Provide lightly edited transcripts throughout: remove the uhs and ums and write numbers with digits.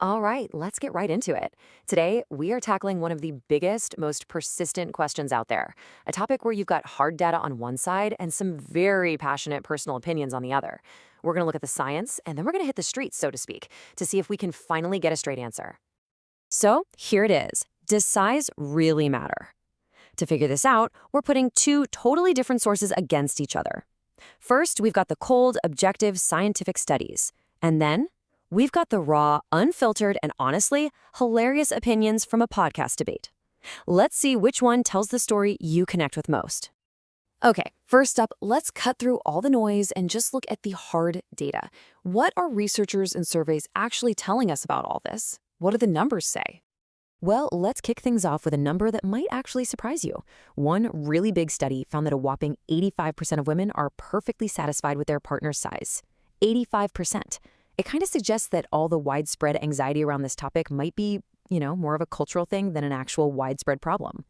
All right, let's get right into it. Today, we are tackling one of the biggest, most persistent questions out there, a topic where you've got hard data on one side and some very passionate personal opinions on the other. We're going to look at the science, and then we're going to hit the streets, so to speak, to see if we can finally get a straight answer. So, here it is. Does size really matter? To figure this out, we're putting two totally different sources against each other. First, we've got the cold, objective scientific studies. And then we've got the raw, unfiltered, and honestly, hilarious opinions from a podcast debate. Let's see which one tells the story you connect with most. Okay, first up, let's cut through all the noise and just look at the hard data. What are researchers and surveys actually telling us about all this? What do the numbers say? Well, let's kick things off with a number that might actually surprise you. One really big study found that a whopping 85% of women are perfectly satisfied with their partner's size. 85%. It kind of suggests that all the widespread anxiety around this topic might be, more of a cultural thing than an actual widespread problem.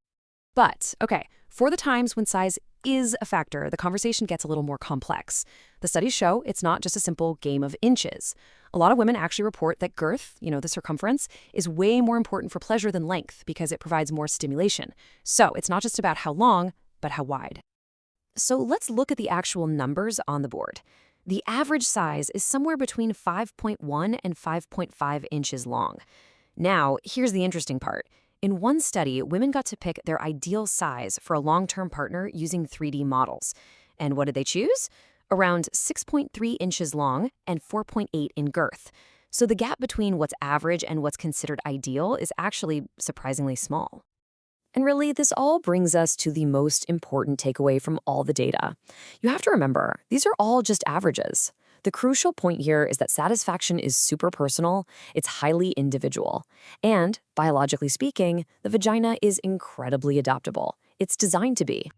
But, okay, for the times when size is a factor, the conversation gets a little more complex. The studies show it's not just a simple game of inches. A lot of women actually report that girth, the circumference, is way more important for pleasure than length because it provides more stimulation. So it's not just about how long, but how wide. So let's look at the actual numbers on the board. The average size is somewhere between 5.1 and 5.5 inches long. Now, here's the interesting part. In one study, women got to pick their ideal size for a long-term partner using 3D models. And what did they choose? Around 6.3 inches long and 4.8 in girth. So the gap between what's average and what's considered ideal is actually surprisingly small. And really, this all brings us to the most important takeaway from all the data. You have to remember, these are all just averages. The crucial point here is that satisfaction is super personal, it's highly individual. And, biologically speaking, the vagina is incredibly adaptable. It's designed to be.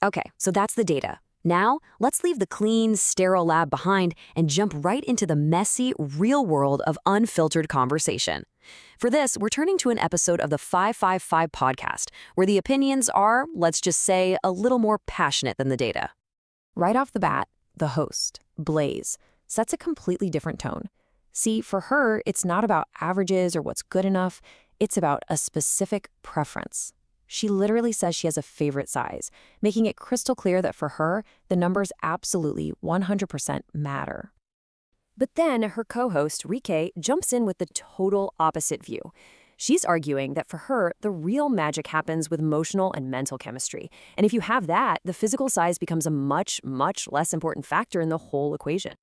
Okay, so that's the data. Now, let's leave the clean, sterile lab behind and jump right into the messy, real world of unfiltered conversation. For this, we're turning to an episode of the 555 podcast, where the opinions are, let's just say, a little more passionate than the data. Right off the bat, the host, Blaze, sets a completely different tone. See, for her, it's not about averages or what's good enough, it's about a specific preference. She literally says she has a favorite size, making it crystal clear that for her, the numbers absolutely 100% matter. But then her co-host, Rike, jumps in with the total opposite view. She's arguing that for her, the real magic happens with emotional and mental chemistry. And if you have that, the physical size becomes a much, much less important factor in the whole equation.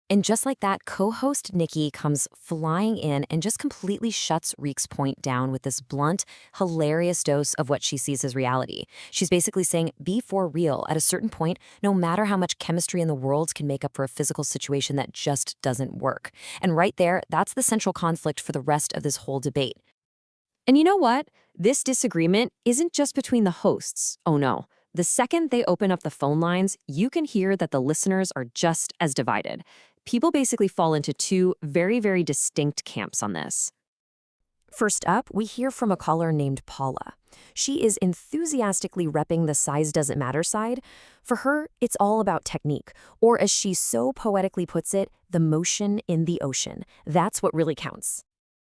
And just like that, co-host Nikki comes flying in and just completely shuts Reek's point down with this blunt, hilarious dose of what she sees as reality. She's basically saying, be for real. At a certain point, no matter how much chemistry in the world can make up for a physical situation that just doesn't work. And right there, that's the central conflict for the rest of this whole debate. And you know what? This disagreement isn't just between the hosts. Oh no. The second they open up the phone lines, you can hear that the listeners are just as divided. People basically fall into two very, very distinct camps on this. First up, we hear from a caller named Paula. She is enthusiastically repping the size doesn't matter side. For her, it's all about technique, or as she so poetically puts it, the motion in the ocean. That's what really counts.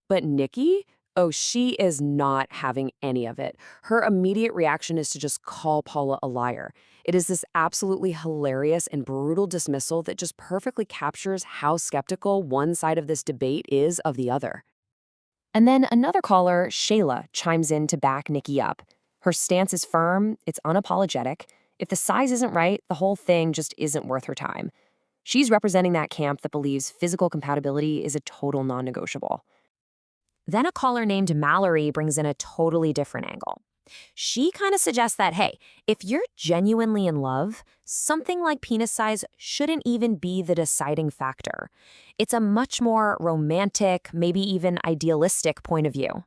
But Nikki? Oh, she is not having any of it. Her immediate reaction is to just call Paula a liar. It is this absolutely hilarious and brutal dismissal that just perfectly captures how skeptical one side of this debate is of the other. And then another caller, Shayla, chimes in to back Nikki up. Her stance is firm, it's unapologetic. If the size isn't right, the whole thing just isn't worth her time. She's representing that camp that believes physical compatibility is a total non-negotiable. Then a caller named Mallory brings in a totally different angle. She kind of suggests that, hey, if you're genuinely in love, something like penis size shouldn't even be the deciding factor. It's a much more romantic, maybe even idealistic point of view.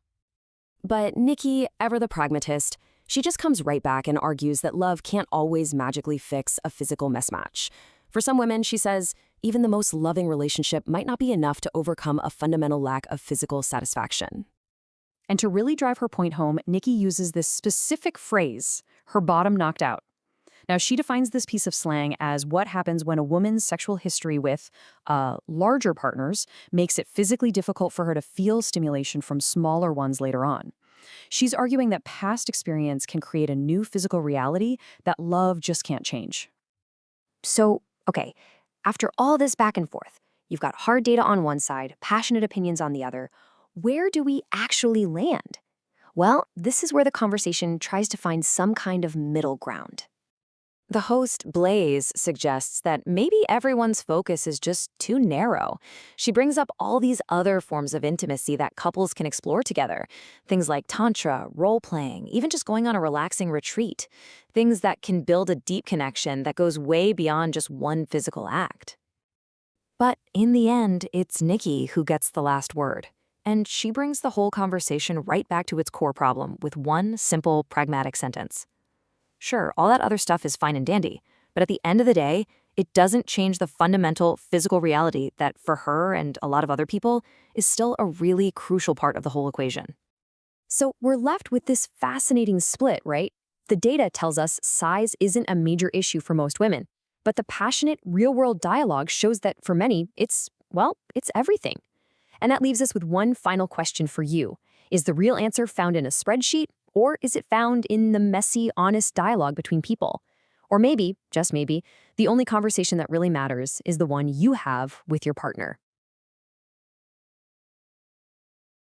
But Nikki, ever the pragmatist, she just comes right back and argues that love can't always magically fix a physical mismatch. For some women, she says, even the most loving relationship might not be enough to overcome a fundamental lack of physical satisfaction. And to really drive her point home, Nikki uses this specific phrase, her bottom knocked out. Now, she defines this piece of slang as what happens when a woman's sexual history with larger partners makes it physically difficult for her to feel stimulation from smaller ones later on. She's arguing that past experience can create a new physical reality that love just can't change. So, okay, after all this back and forth, you've got hard data on one side, passionate opinions on the other. Where do we actually land? Well, this is where the conversation tries to find some kind of middle ground. The host, Blaze, suggests that maybe everyone's focus is just too narrow. She brings up all these other forms of intimacy that couples can explore together. Things like tantra, role-playing, even just going on a relaxing retreat. Things that can build a deep connection that goes way beyond just one physical act. But in the end, it's Nikki who gets the last word. And she brings the whole conversation right back to its core problem with one simple, pragmatic sentence. Sure, all that other stuff is fine and dandy, but at the end of the day, it doesn't change the fundamental physical reality that for her and a lot of other people is still a really crucial part of the whole equation. So we're left with this fascinating split, right? The data tells us size isn't a major issue for most women, but the passionate, real-world dialogue shows that for many, it's everything. And that leaves us with one final question for you. Is the real answer found in a spreadsheet, or is it found in the messy, honest dialogue between people? Or maybe, just maybe, the only conversation that really matters is the one you have with your partner.